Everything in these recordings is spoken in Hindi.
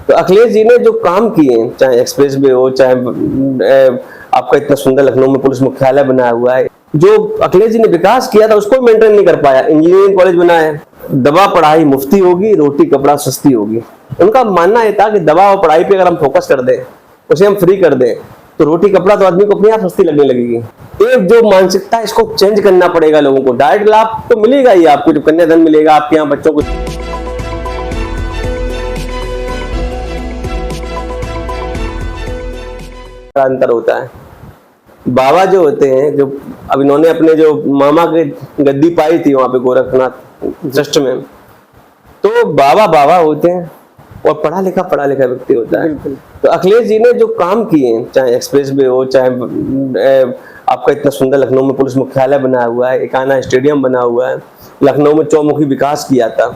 तो अखिलेश जी ने जो काम किए, चाहे एक्सप्रेस वे हो, चाहे आपका इतना सुंदर लखनऊ में पुलिस मुख्यालय बनाया हुआ है, जो अखिलेश जी ने विकास किया था उसको मेंटेन नहीं कर पाया। इंजीनियरिंग कॉलेज बनाया है, दवा पढ़ाई मुफ्ती होगी, रोटी कपड़ा सस्ती होगी। उनका मानना यह था कि दवा और पढ़ाई पे अगर हम फोकस कर दें, उसे हम फ्री कर दें, तो रोटी कपड़ा तो आदमी को अपने आप सस्ती लगने लगेगी। एक जो मानसिकता, इसको चेंज करना पड़ेगा लोगों को। डायरेक्ट लाभ तो मिलेगा ही आपको, जो कन्याधन मिलेगा आपके यहाँ बच्चों को, अंतर होता है। बाबा जो होते हैं, जो अब इन्होंने अपने जो मामा के गद्दी पाई थी वहां पे गोरखनाथ ट्रस्ट में, तो बाबा बाबा होते हैं और पढ़ा लिखा व्यक्ति होता है। तो अखिलेश जी ने जो काम किए, चाहे एक्सप्रेस वे हो, चाहे आपका इतना सुंदर लखनऊ में पुलिस मुख्यालय बनाया हुआ है, एकाना स्टेडियम बना हुआ है, लखनऊ में चौमुखी विकास किया था,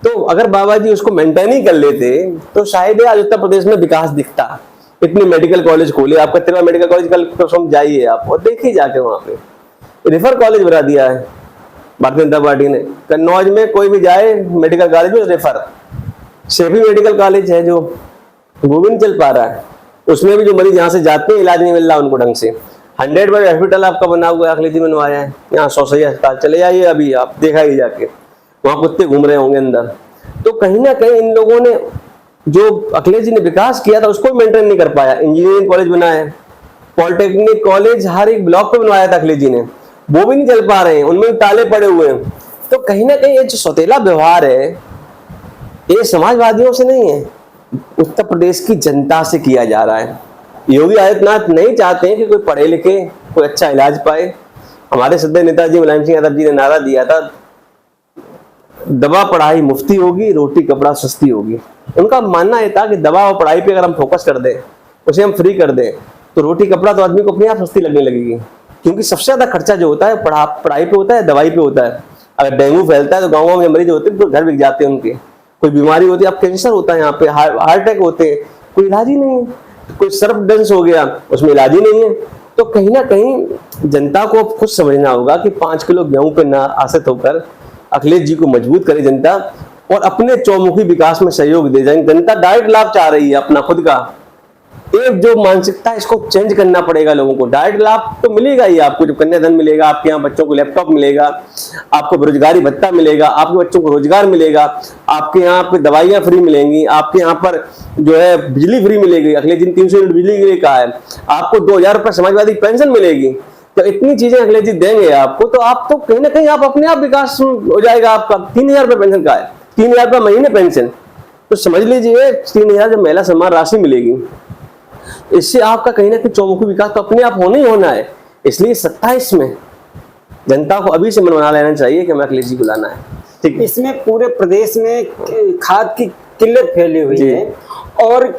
तो अगर बाबा जी उसको मेंटेन ही कर लेते तो शायद आज उत्तर प्रदेश में विकास दिखता। इतनी मेडिकल कॉलेज खोले, आपका तिरवा मेडिकल कॉलेज कल तो जाइए आप और देखिए जाके, वहां पे रेफर कॉलेज बना दिया है भारतीय जनता पार्टी ने। कन्नौज में कोई भी जाए मेडिकल कॉलेज में रेफर, सेफी मेडिकल कॉलेज है जो वो भी नहीं चल पा रहा है, उसमें भी जो मरीज यहाँ से जाते हैं इलाज नहीं मिल रहा उनको ढंग से। 100 बेड हॉस्पिटल आपका बना हुआ है, अखिलेश जी बनवाया है, यहाँ 100 अस्पताल चले जाइए, अभी आप देखा ही जाके वहां कुत्ते घूम रहे होंगे अंदर। तो कहीं ना कहीं इन लोगों ने जो अखिलेश जी ने विकास किया था उसको मेंटेन नहीं कर पाया। इंजीनियरिंग कॉलेज बनाया है, पॉलिटेक्निक कॉलेज हर एक ब्लॉक पे बनवाया था अखिलेश जी ने, वो भी नहीं चल पा रहे हैं, उनमें भी ताले पड़े हुए हैं। तो कहीं ना कहीं ये जो सौतेला व्यवहार है, ये समाजवादियों से नहीं है, उत्तर प्रदेश की जनता से किया जा रहा है। योगी आदित्यनाथ नहीं चाहते हैं कि कोई पढ़े लिखे कोई अच्छा इलाज पाए। हमारे सदस्य नेताजी मुलायम सिंह यादव जी ने नारा दिया था, दवा पढ़ाई मुफ्ती होगी, रोटी कपड़ा सस्ती होगी। उनका मानना यह था कि दवा और पढ़ाई पे अगर हम फोकस कर दें, उसे हम फ्री कर दें, तो रोटी कपड़ा तो आदमी को अपने आप सस्ती लगने लगेगी। क्योंकि सबसे ज्यादा खर्चा जो होता है पढ़ाई पे होता है, दवाई पे होता है। अगर डेंगू फैलता है तो गाँव में मरीज होते हैं तो घर बिक जाते हैं उनके। कोई बीमारी होती है, अब कैंसर होता है यहाँ पे, हार्ट अटैक होते हैं, कोई इलाज ही नहीं है। कोई सर्पदंश हो गया, उसमें इलाज ही नहीं है। तो कहीं ना कहीं जनता को अब खुद समझना होगा कि 5 किलो गेहूं पे ना आश्रित होकर अखिलेश जी को मजबूत करे जनता और अपने चौमुखी विकास में सहयोग दे जाए। जनता डायरेक्ट लाभ चाह रही है अपना खुद का। एक जो मानसिकता है, इसको चेंज करना पड़ेगा लोगों को। डायरेक्ट लाभ तो मिलेगा ही आपको, जो कन्याधन मिलेगा, आपके यहाँ बच्चों को लैपटॉप मिलेगा, आपको बेरोजगारी भत्ता मिलेगा, आपके बच्चों को रोजगार मिलेगा, आपके यहाँ पे दवाइयाँ फ्री मिलेंगी, आपके यहाँ पर जो है बिजली फ्री मिलेगी। अखिलेश जी ने 300 यूनिट बिजली के लिए कहा है, आपको 2000 रुपये समाजवादी पेंशन मिलेगी। तो इतनी चीजें अखिलेश जी देंगे आपको, तो आप तो कहीं ना कहीं आप अपने आप विकास हो जाएगा आपका। 3000 रुपये पेंशन का है, 3000 रुपये महीने पेंशन, तो समझ लीजिए 3000 जो महिला सम्मान राशि मिलेगी, इससे आपका कहीं ना कहीं चौमुखी विकास तो अपने आप होना ही होना है। इसलिए 27 में जनता को अभी से मन बना लेना चाहिए कि हमें अखिलेश जी को लाना है। ठीक है, इसमें पूरे प्रदेश में खाद की किल्लत फैली हुई है और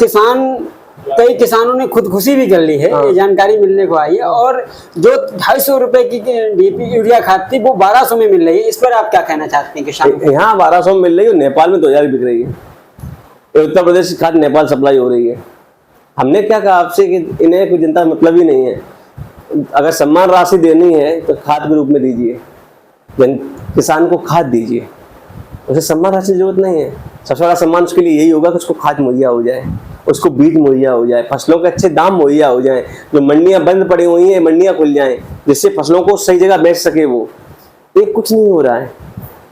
कई किसानों ने खुदकुशी भी कर ली है। ये जानकारी मिलने को आई है। और जो 250 रुपए की डीएपी यूरिया खाद थी वो 1200 में मिल रही है। इस पर आप क्या कहना चाहते हैं किसानों? यहाँ 1200 में मिल रही है, नेपाल में 2000 बिक रही है। उत्तर प्रदेश की खाद नेपाल सप्लाई हो रही है। हमने क्या कहा आपसे कि इन्हें कोई जनता मतलब ही नहीं है। अगर सम्मान राशि देनी है तो खाद के रूप में दीजिए, किसान को खाद दीजिए, उसे सम्मान राशि की जरूरत नहीं है। सबसे बड़ा सम्मान उसके लिए यही होगा कि उसको खाद मुहैया हो जाए, उसको बीज मुहैया हो जाए, फसलों के अच्छे दाम मुहैया हो जाए, जो मंडियां बंद पड़ी हुई हैं मंडियां खुल जाएं, जिससे फसलों को सही जगह बेच सके। वो ये कुछ नहीं हो रहा है।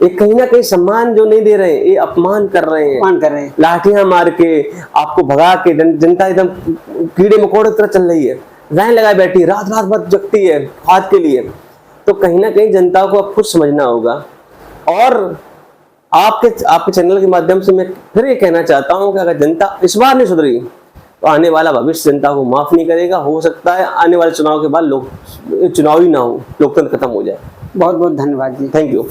ये कहीं ना कहीं सम्मान जो नहीं दे रहे हैं, ये अपमान कर रहे हैं, लाठियां मार के आपको भगा के। जनता एकदम कीड़े मकोड़े तरह चल रही है, लाइन लगाए बैठी, रात रात भर जगती है खाद के लिए। तो कहीं ना कहीं जनता को अब खुद समझना होगा। और आपके चैनल के माध्यम से मैं फिर ये कहना चाहता हूं कि अगर जनता इस बार नहीं सुधरी तो आने वाला भविष्य जनता को माफ नहीं करेगा। हो सकता है आने वाले चुनाव के बाद चुनाव ही ना हो, लोकतंत्र खत्म हो जाए। बहुत बहुत धन्यवाद जी। Thank you.